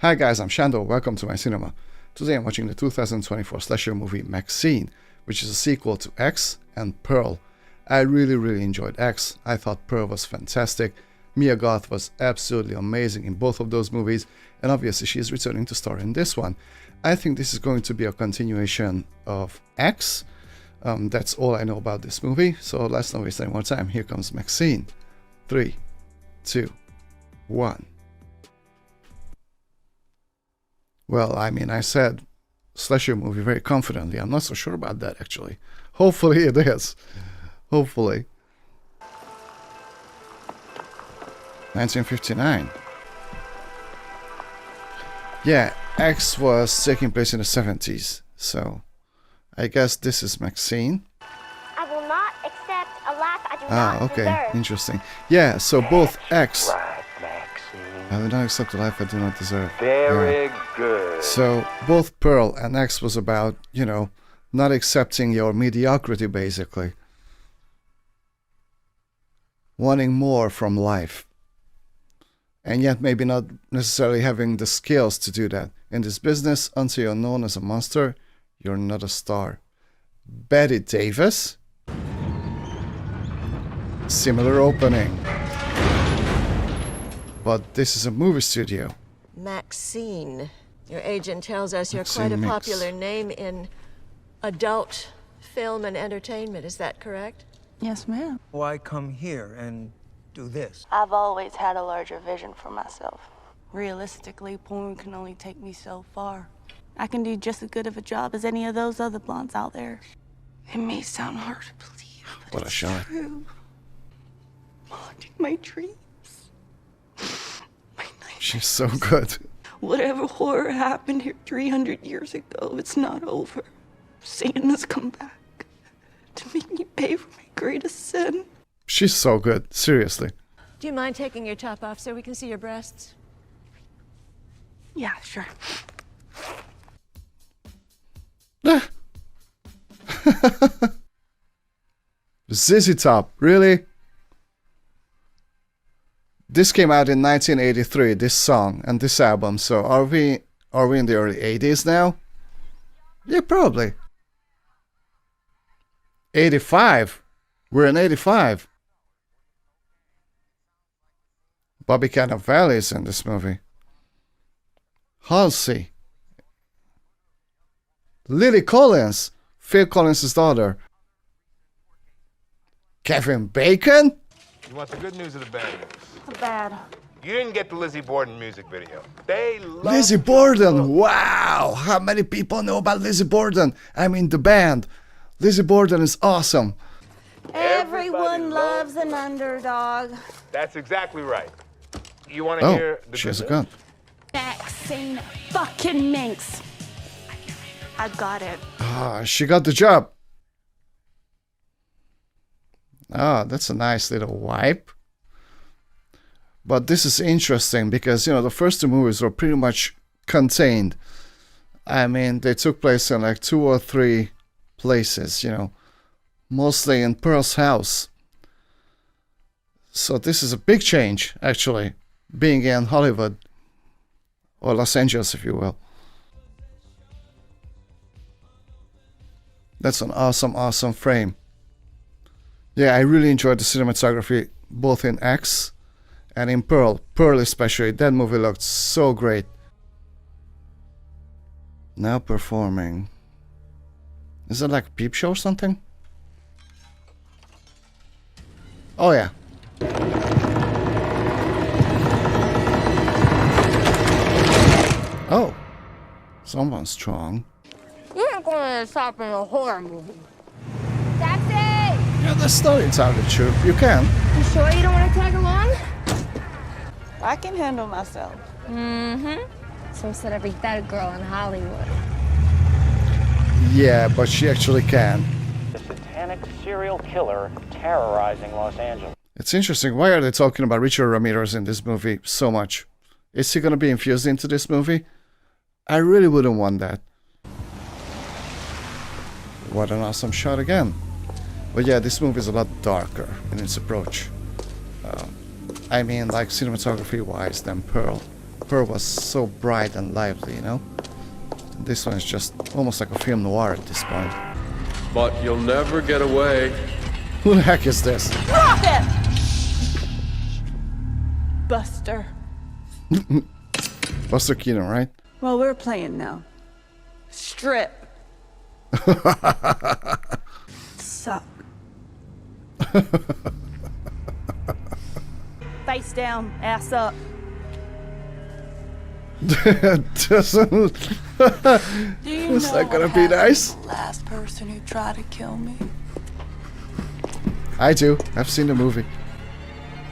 Hi guys, I'm Shandor, welcome to my cinema. Today I'm watching the 2024 slasher movie MAXXXINE, which is a sequel to X and Pearl. I really enjoyed X. I thought Pearl was fantastic. Mia Goth was absolutely amazing in both of those movies, and obviously she is returning to star in this one. I think this is going to be a continuation of X. That's all I know about this movie, so let's not waste any more time. Here comes MAXXXINE. 3, 2, 1. Well, I mean, I said slasher movie very confidently. I'm not so sure about that, actually. Hopefully it is. Hopefully. 1959. Yeah, X was taking place in the 70s, so I guess this is MAXXXINE. I will not accept a life I do not Okay, deserve. interesting. Yeah, so both X... Right, Maxine. I will not accept a life I do not deserve. Very good. So both Pearl and X was about, you know, not accepting your mediocrity, basically. Wanting more from life. And yet maybe not necessarily having the skills to do that. In this business, until you're known as a monster, you're not a star. Bette Davis? Similar opening. But this is a movie studio. MAXXXINE. Your agent tells us you're MAXXXINE quite a mix. popular name in adult film and entertainment. Is that correct? Yes, ma'am. Why come here and do this? I've always had a larger vision for myself. Realistically, porn can only take me so far. I can do just as good of a job as any of those other blondes out there. It may sound hard to believe, but What a it's shot. true. Haunting my dreams. My nightmares. She's so good. Whatever horror happened here 300 years ago, it's not over. Satan has come back to make me pay for my greatest sin. She's so good, seriously. Do you mind taking your top off so we can see your breasts? Yeah, sure. ZZ Top, really? This came out in 1983, this song and this album, so are we in the early 80s now? Yeah, probably. 85. We're in 85. Bobby Cannavale is in this movie. Halsey. Lily Collins, Phil Collins' daughter. Kevin Bacon? You want the good news or the bad news? Bad. You didn't get the Lizzie Borden music video. They love Lizzie Borden, wow! How many people know about Lizzie Borden? I mean the band. Lizzie Borden is awesome. Everyone loves an underdog. That's exactly right. You want to hear Oh, the she has a good gun. MAXXXINE fucking minx. I got it. Ah, she got the job. Ah, that's a nice little wipe. But this is interesting because, you know, the first two movies were pretty much contained. I mean, they took place in like 2 or 3 places, you know, mostly in Pearl's house. So this is a big change, actually, being in Hollywood, or Los Angeles, if you will. That's an awesome frame. Yeah, I really enjoyed the cinematography, both in X and in Pearl. Pearl especially, that movie looked so great. Now performing. Is it like a peep show or something? Oh yeah. Oh. Someone's strong. You're not going to stop in a horror movie. Taxi! Yeah, the story sounded true. You can. You sure you don't want to tag along? I can handle myself. Mm-hmm. Some celebrity girl in Hollywood. Yeah, but she actually can. The satanic serial killer terrorizing Los Angeles. It's interesting. Why are they talking about Richard Ramirez in this movie so much? Is he going to be infused into this movie? I really wouldn't want that. What an awesome shot again. But yeah, this movie is a lot darker in its approach. I mean, like cinematography-wise than Pearl. Pearl was so bright and lively, you know? This one is just almost like a film noir at this point. But you'll never get away. Who the heck is this? Rocket! Buster. Buster Keaton, right? Well, we're playing now. Strip. Suck. Face down, ass up. Doesn't... Do you Is know that gonna what be happened nice? to the last person who tried to kill me? I do. I've seen the movie.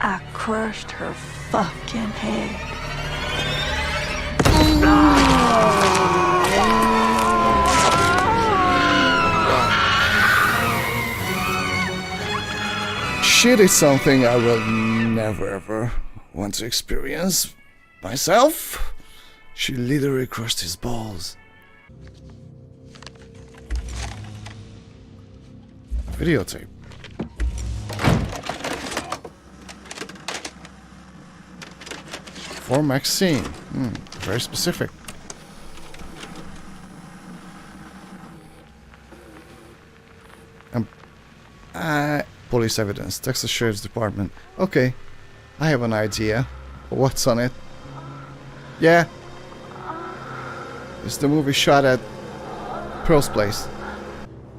I crushed her fucking head. Shit is something I will never ever want to experience myself. She literally crushed his balls. Videotape. For MAXXXINE. Very specific. Police evidence. Texas Sheriff's Department. Okay. I have an idea. What's on it? Yeah. It's the movie shot at Pearl's place.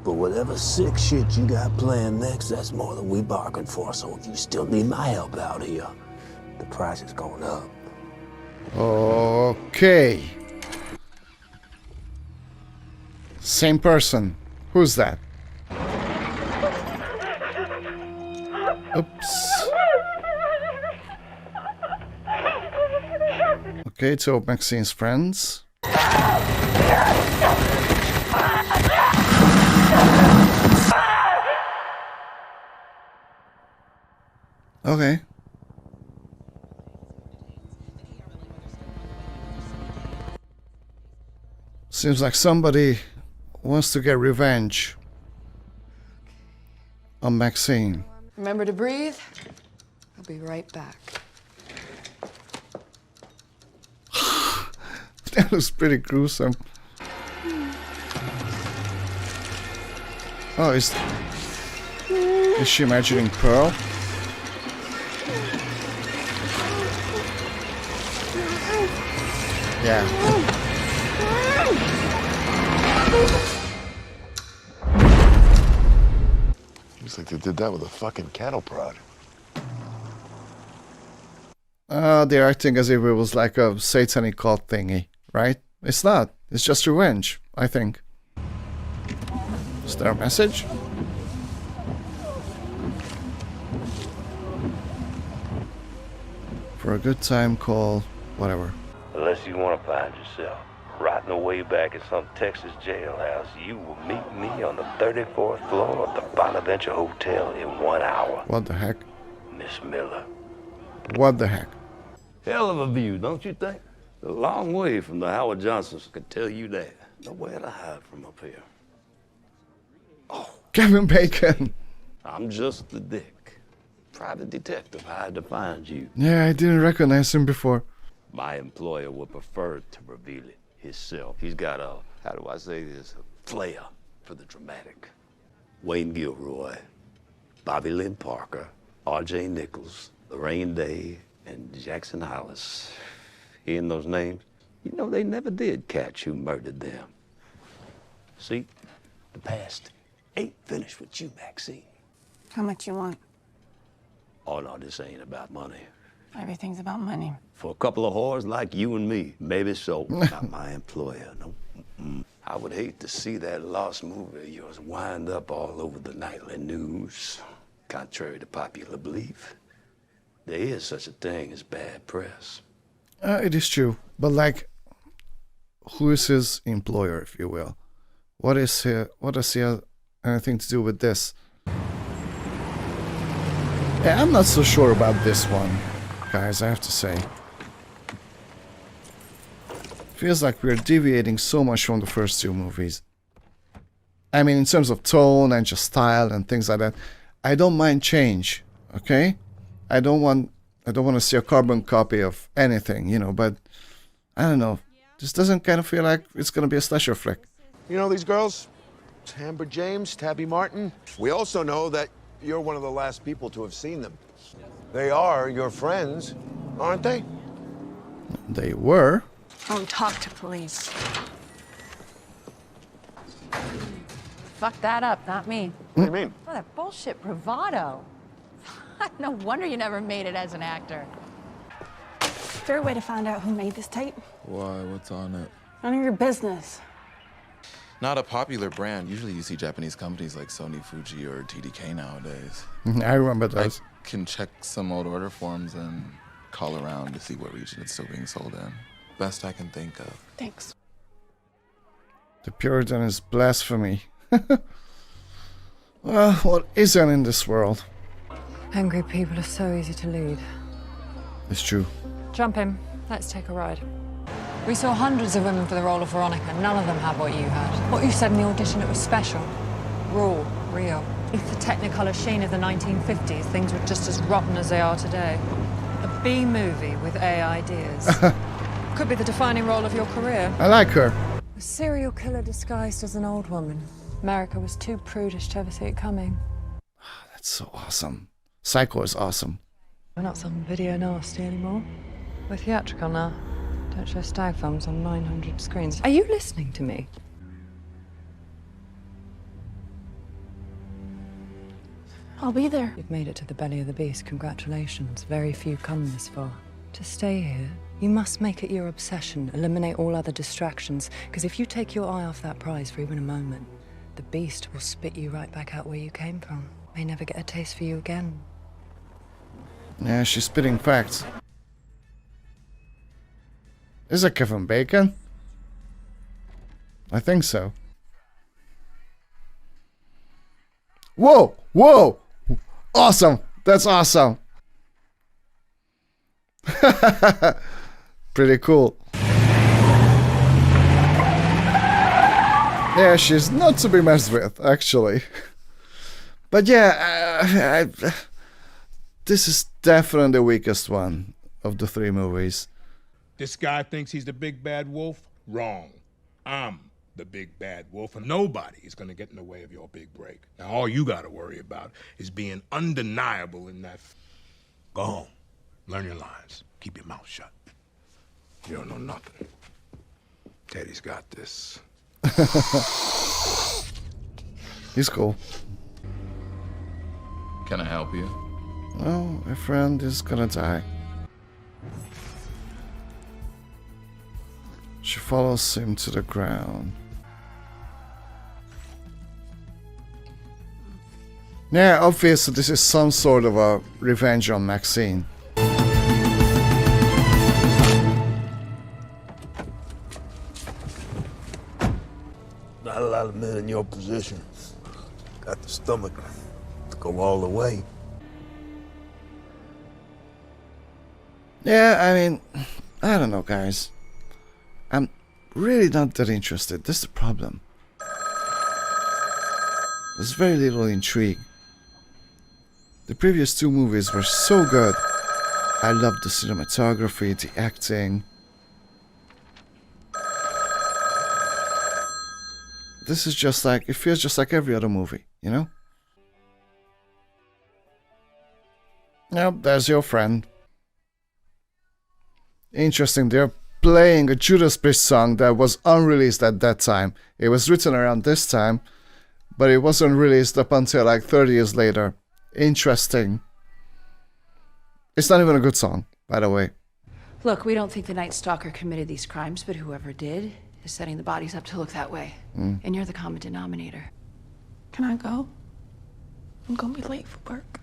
But whatever sick shit you got planned next, that's more than we bargained for. So if you still need my help out here, the price is going up. Okay. Same person. Who's that? Oops. Okay, two of MAXXXINE's friends. Okay. Seems like somebody wants to get revenge on MAXXXINE. Remember to breathe. I'll be right back. That was pretty gruesome. Oh, is she imagining Pearl? Yeah. Looks like they did that with a fucking cattle prod. They're acting as if it was like a satanic cult thingy, right? It's not. It's just revenge, I think. Is there a message? For a good time, call whatever. Unless you want to find yourself rotting away back in some Texas jailhouse, you will meet me on the 34th floor of the Bonaventure Hotel in 1 hour. What the heck? Miss Miller. What the heck? Hell of a view, don't you think? A long way from the Howard Johnsons, can tell you that. Nowhere to hide from up here. Kevin Bacon! I'm just the Dick. Private detective hired to find you. Yeah, I didn't recognize him before. My employer would prefer to reveal it himself. He's got a, how do I say this, a flair for the dramatic. Wayne Gilroy, Bobby Lynn Parker, R.J. Nichols, Lorraine Day, and Jackson Hollis. Hearing those names, you know they never did catch who murdered them. See, the past ain't finished with you, MAXXXINE. How much you want? Oh no, this ain't about money. Everything's about money. For a couple of whores like you and me, maybe so. Not my employer, no. I would hate to see that lost movie of yours wind up all over the nightly news. Contrary to popular belief, there is such a thing as bad press. It is true, but like, who is his employer, if you will? What does he have anything to do with this? Yeah, I'm not so sure about this one, guys, I have to say. Feels like we're deviating so much from the first two movies. I mean, in terms of tone and just style and things like that, I don't mind change, okay? I don't want I don't want to see a carbon copy of anything, you know, but I don't know. This doesn't kind of feel like it's going to be a slasher flick. You know these girls? Amber James, Tabby Martin. We also know that you're one of the last people to have seen them. They are your friends, aren't they? They were. Don't talk to police. Fuck that up, not me. What do you mean? Oh, that bullshit bravado. No wonder you never made it as an actor. Is there a way to find out who made this tape? Why? What's on it? None of your business. Not a popular brand. Usually you see Japanese companies like Sony, Fuji, or TDK nowadays. I remember those. I can check some old order forms and call around to see what region it's still being sold in. Best I can think of. Thanks. The Puritan is blasphemy. Well, what isn't in this world? Angry people are so easy to lead. It's true. Jump in. Let's take a ride. We saw hundreds of women for the role of Veronica. None of them had what you had. What you said in the audition, it was special. Raw, real. If the Technicolor sheen of the 1950s, things were just as rotten as they are today. A B movie with A ideas. Could be the defining role of your career. I like her. A serial killer disguised as an old woman. America was too prudish to ever see it coming. That's so awesome. Psycho is awesome. We're not some video nasty anymore. We're theatrical now. Don't show stag films on 900 screens. Are you listening to me? I'll be there. You've made it to the belly of the beast. Congratulations. Very few come this far. To stay here, you must make it your obsession. Eliminate all other distractions. Because if you take your eye off that prize for even a moment, the beast will spit you right back out where you came from. May never get a taste for you again. Yeah, she's spitting facts. Is that Kevin Bacon? I think so. Whoa! Whoa! Awesome! That's awesome! Pretty cool. Yeah, she's not to be messed with, actually. But yeah, this is definitely the weakest one of the three movies. This guy thinks he's the big bad wolf? Wrong. I'm the big bad wolf, and nobody is gonna get in the way of your big break. Now, all you gotta worry about is being undeniable in that. Go home. Learn your lines. Keep your mouth shut. You don't know nothing. Teddy's got this. He's cool. Can I help you? Oh, my friend is gonna die. She follows him to the ground. Yeah, obviously this is some sort of a revenge on MAXXXINE. Not a lot of men in your position got the stomach to go all the way. Yeah, I mean, I don't know, guys. I'm really not that interested. That's the problem. There's very little intrigue. The previous two movies were so good. I loved the cinematography, the acting. This is just like, it feels just like every other movie, you know? Yep, there's your friend. Interesting, they're playing a Judas Priest song that was unreleased at that time. It was written around this time, but it wasn't released up until like 30 years later. Interesting. It's not even a good song, by the way. Look, we don't think the Night Stalker committed these crimes, but whoever did is setting the bodies up to look that way. And you're the common denominator. Can I go? I'm gonna be late for work.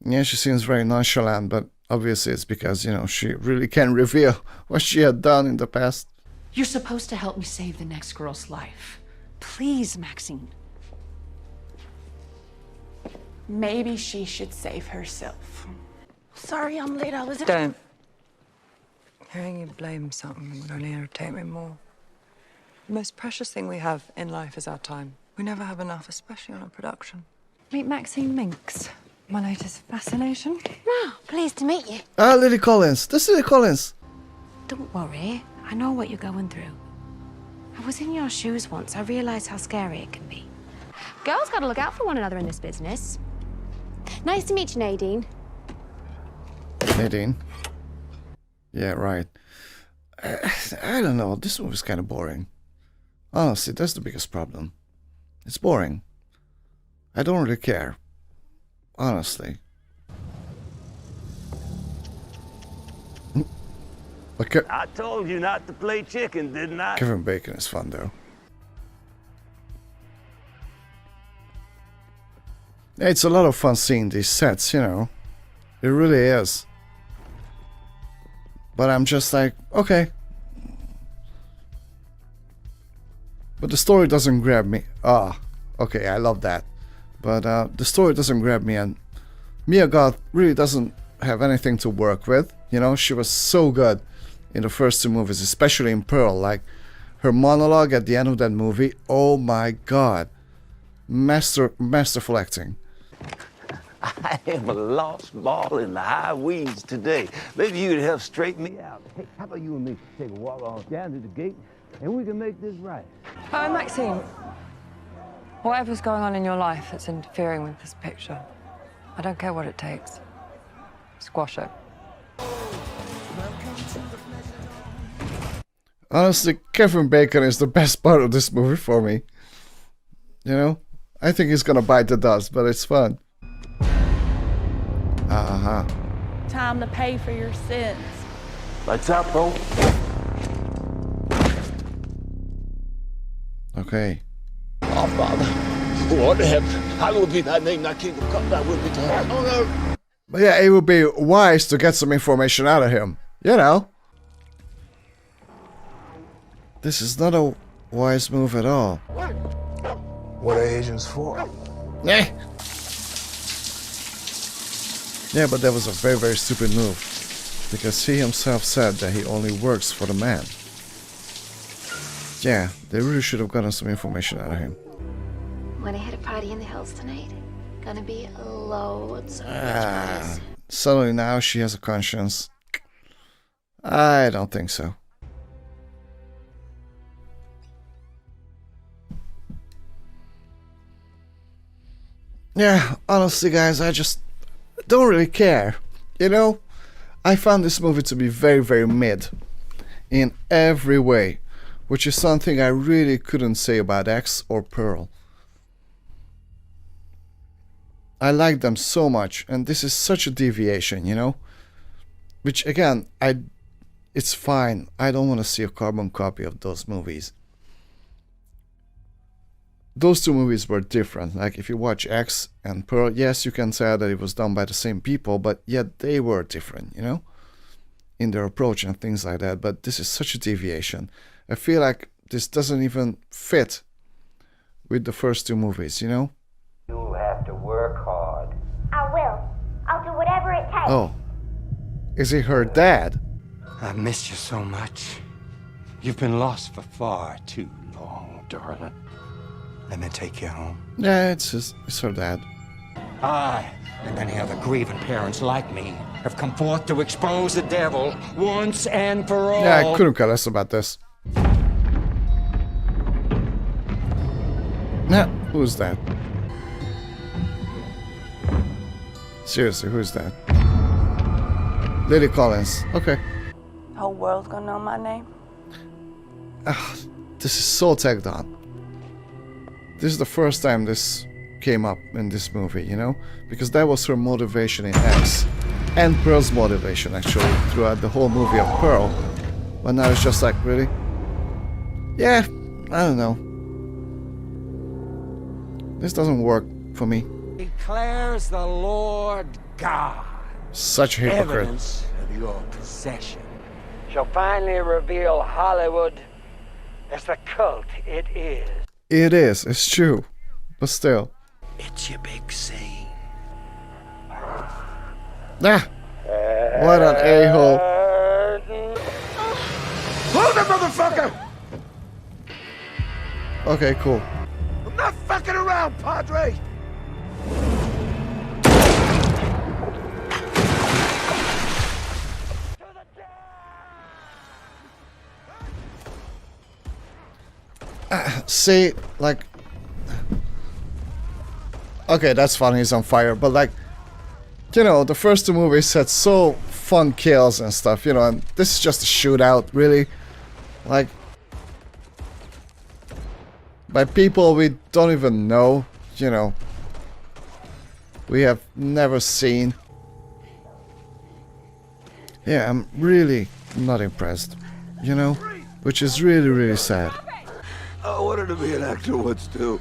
Yeah, she seems very nonchalant, but obviously it's because, you know, she really can't reveal what she had done in the past. You're supposed to help me save the next girl's life. Please, MAXXXINE. Maybe she should save herself. Sorry I'm late, I was... Don't. Hearing you blame something would only irritate me more. The most precious thing we have in life is our time. We never have enough, especially on a production. Meet Maxine Minx. My latest fascination. Oh, pleased to meet you. Ah, Lily Collins. That's Lily Collins. Don't worry. I know what you're going through. I was in your shoes once. I realized how scary it can be. Girls gotta look out for one another in this business. Nice to meet you, Nadine. Nadine. Yeah, right. I don't know. This movie's kind of boring. Honestly, that's the biggest problem. It's boring. I don't really care. Honestly. Okay. I told you not to play chicken, didn't I? Kevin Bacon is fun, though. It's a lot of fun seeing these sets, you know. It really is. But I'm just like, okay. But the story doesn't grab me. Ah, okay, I love that. But the story doesn't grab me, and Mia Goth really doesn't have anything to work with. You know, she was so good in the first two movies, especially in Pearl. Like, her monologue at the end of that movie, oh my god. Masterful acting. I am a lost ball in the high weeds today. Maybe you could help straighten me out. Hey, how about you and me take a walk on down to the gate, and we can make this right. Maxine. Whatever's going on in your life that's interfering with this picture, I don't care what it takes. Squash it. Honestly, Kevin Bacon is the best part of this movie for me. You know? I think he's gonna bite the dust, but it's fun. Time to pay for your sins. Lights out, bro. Okay. Our Father, who art in heaven, hallowed be thy name, thy kingdom come, thy will be done on earth. But yeah, it would be wise to get some information out of him. You know? This is not a wise move at all. What are agents for? Eh. Yeah, but that was a very, very stupid move. Because he himself said that he only works for the man. Yeah, they really should have gotten some information out of him. Wanna hit a party in the hills tonight? Gonna be loads of rich boys. Suddenly now she has a conscience. I don't think so. Yeah, honestly guys, I just don't really care. You know, I found this movie to be very, very mid in every way, which is something I really couldn't say about X or Pearl. I like them so much, and this is such a deviation, you know? Which again, it's fine. I don't want to see a carbon copy of those movies. Those two movies were different. Like, if you watch X and Pearl, yes, you can say that it was done by the same people, but yet they were different, you know? In their approach and things like that. But this is such a deviation. I feel like this doesn't even fit with the first two movies, you know? You'll have to work hard. I will. I'll do whatever it takes. Oh. Is he her dad? I've missed you so much. You've been lost for far too long, darling. Let me take you home. Yeah, it's her dad. I, and many other grieving parents like me, have come forth to expose the devil once and for all. Yeah, I couldn't care less about this. Nah, who's that? Seriously, who's that? Lily Collins. Okay. The whole world's gonna know my name. This is so tagged on. This is the first time this came up in this movie, you know? Because that was her motivation in X. And Pearl's motivation, actually, throughout the whole movie of Pearl. But now it's just like, really? Yeah, I don't know. This doesn't work for me. Declares the Lord God. Such a hypocrite. Evidence of your possession Shall finally reveal Hollywood as the cult it is. It is, it's true. But still. It's your big scene. Ah! What an a-hole. Hold it, motherfucker! Okay, cool. I'm not fucking around, Padre! See, like, okay, that's funny, he's on fire, but like, you know, the first two movies had so fun kills and stuff, you know, and this is just a shootout, really. Like, by people we don't even know, you know, we have never seen. Yeah, I'm really not impressed, you know, which is really, really sad. I wanted to be an actor once too.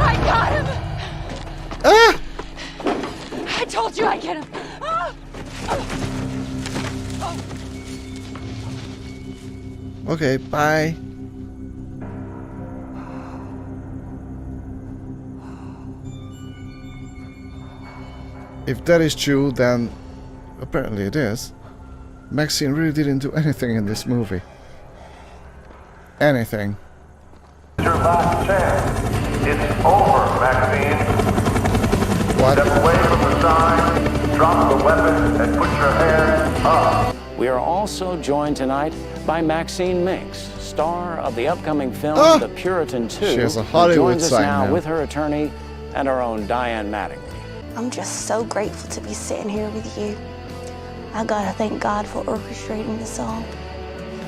I got him! Ah! I told you I'd get him! Ah! Okay, bye. If that is true, then apparently it is. MAXXXINE really didn't do anything in this movie. Anything. Your last chance. It's over, MAXXXINE. What? Step away from the sign, drop the weapon, and put your hands up. We are also joined tonight by Maxine Minks, star of the upcoming film The Puritan 2. She has a who Hollywood joins us sign now now. with her attorney and our own Diane Mattingly. I'm just so grateful to be sitting here with you. I gotta thank God for orchestrating this all.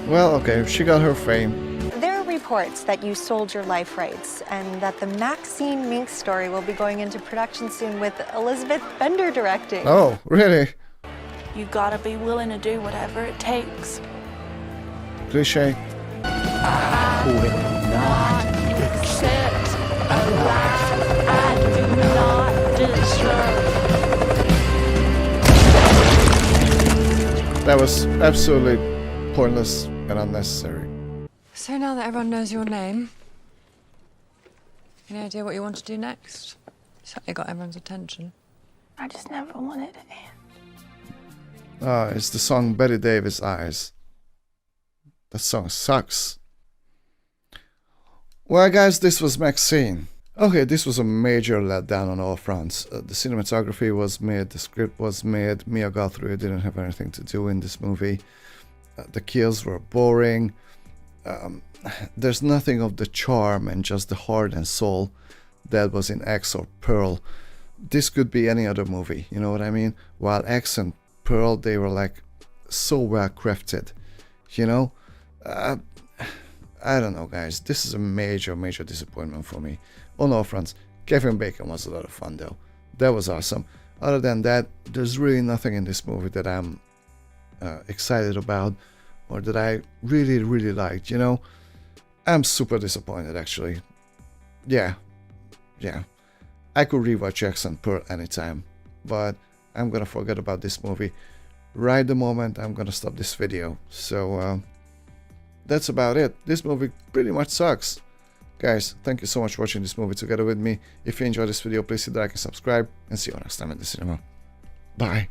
Well, okay, she got her fame. There are reports that you sold your life rights and that the Maxine Minks story will be going into production soon with Elizabeth Bender directing. Oh, really? You gotta be willing to do whatever it takes. Cliche. I will not accept a life I do not deserve. That was absolutely pointless and unnecessary. So now that everyone knows your name, any idea what you want to do next? You certainly got everyone's attention. I just never wanted to end. It's the song Betty Davis Eyes. That song sucks. Well, guys, this was MAXXXINE. Okay, this was a major letdown on all fronts. The cinematography was made, the script was made, Mia Goth really didn't have anything to do in this movie. The kills were boring. There's nothing of the charm and just the heart and soul that was in X or Pearl. This could be any other movie, you know what I mean? While X and Pearl, they were like so well crafted, you know? I don't know, guys. This is a major disappointment for me. On all fronts, Kevin Bacon was a lot of fun though. That was awesome. Other than that, there's really nothing in this movie that I'm excited about or that I really liked, you know? I'm super disappointed, actually. Yeah. I could rewatch X and Pearl anytime, but I'm gonna forget about this movie right the moment I'm gonna stop this video. So that's about it. This movie pretty much sucks. Guys, thank you so much for watching this movie together with me. If you enjoyed this video, please hit like and subscribe, and see you next time in the cinema. Bye.